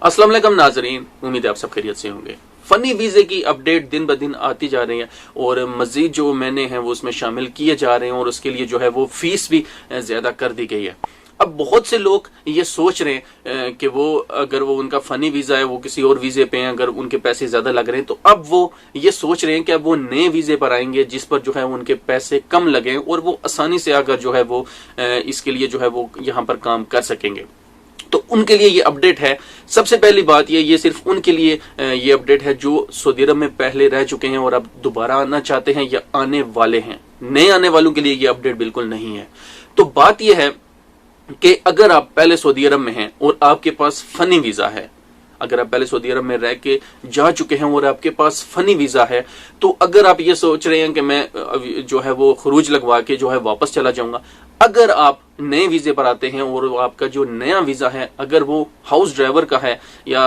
अस्सलाम वालेकुम नाजरीन, उम्मीद है आप सब खैरियत से होंगे। फनी वीजे की अपडेट दिन ब दिन आती जा रही है और मजीद जो मैंने हैं वो उसमें शामिल किए जा रहे हैं और उसके लिए जो है वो फीस भी ज्यादा कर दी गई है। अब बहुत से लोग ये सोच रहे हैं कि वो अगर वो उनका फनी वीजा है वो किसी और वीजे पे हैं, अगर उनके पैसे ज्यादा लग रहे हैं तो अब वो ये सोच रहे हैं कि अब वो नए वीजे पर आएंगे जिस पर जो है उनके पैसे कम लगे और वो आसानी से आकर जो है वो इसके लिए जो है वो यहाँ पर काम कर सकेंगे। तो उनके लिए ये अपडेट है। सबसे पहली बात ये सिर्फ उनके लिए ये अपडेट है जो सऊदी अरब में पहले रह चुके हैं और अब दोबारा आना चाहते हैं या आने वाले हैं। नए आने वालों के लिए ये अपडेट बिल्कुल नहीं है। तो बात ये है कि अगर आप पहले सऊदी अरब में हैं और आपके पास फनी वीजा है, अगर आप पहले सऊदी अरब में रह के जा चुके हैं और आपके पास फनी वीजा है, तो अगर आप ये सोच रहे हैं कि मैं जो है वो खरूज लगवा के जो है वापस चला जाऊंगा, अगर आप नए वीजे पर आते हैं और आपका जो नया वीजा है अगर वो हाउस ड्राइवर का है या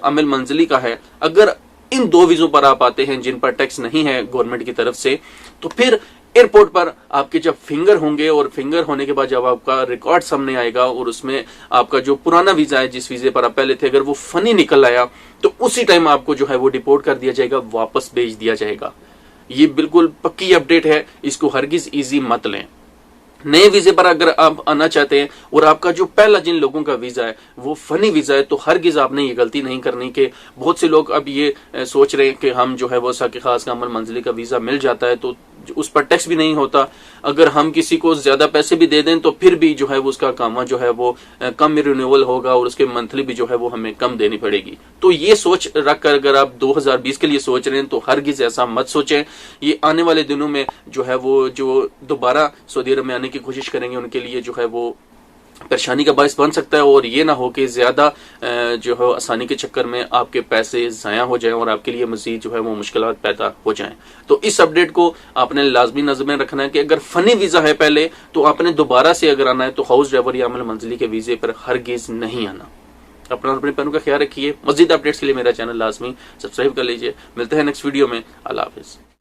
अमल मंजिली का है, अगर इन दो वीजों पर आप आते हैं जिन पर टैक्स नहीं है गवर्नमेंट की तरफ से, तो फिर एयरपोर्ट पर आपके जब फिंगर होंगे और फिंगर होने के बाद जब आपका रिकॉर्ड सामने आएगा और उसमें आपका जो पुराना वीजा है जिस वीजे पर आप पहले थे, अगर वो फनी निकल आया तो उसी टाइम आपको जो है वो डिपोर्ट कर दिया जाएगा, वापस भेज दिया जाएगा। ये बिल्कुल पक्की अपडेट है, इसको हरगिज इजी मत लें। नए वीजे पर अगर आप आना चाहते हैं और आपका जो पहला जिन लोगों का वीजा है वो फनी वीजा है, तो हरगिज आपने ये गलती नहीं करनी कि बहुत से लोग अब ये सोच रहे हैं कि हम जो है वो साके खास का अमल मंजिली का वीजा मिल जाता है तो उस पर टैक्स भी नहीं होता, अगर हम किसी को ज्यादा पैसे भी दे दें तो फिर भी जो है वो उसका कामा जो है वो कम रिन्यूअल होगा और उसके मंथली भी जो है वो हमें कम देनी पड़ेगी। तो ये सोच रखकर अगर आप 2020 के लिए सोच रहे हैं तो हरगिज ऐसा मत सोचें। ये आने वाले दिनों में जो है वो जो दोबारा सऊदी अरब में आने की कोशिश करेंगे उनके लिए जो है वो परेशानी का बायस बन सकता है और ये ना हो कि ज्यादा जो है आसानी के चक्कर में आपके पैसे जाया हो जाएं और आपके लिए मजीद जो है वो मुश्किलात पैदा हो जाएं। तो इस अपडेट को आपने लाजमी नजर में रखना है कि अगर फनी वीजा है पहले तो आपने दोबारा से अगर आना है तो हाउस ड्राइवर या अमल मंजिली के वीजे पर हरगिज नहीं आना। अपना अपने पैरों का ख्याल रखिए। मजीद अपडेट्स के लिए मेरा चैनल लाजमी सब्सक्राइब कर लीजिए। मिलते हैं नेक्स्ट वीडियो में। अल्लाह हाफिज।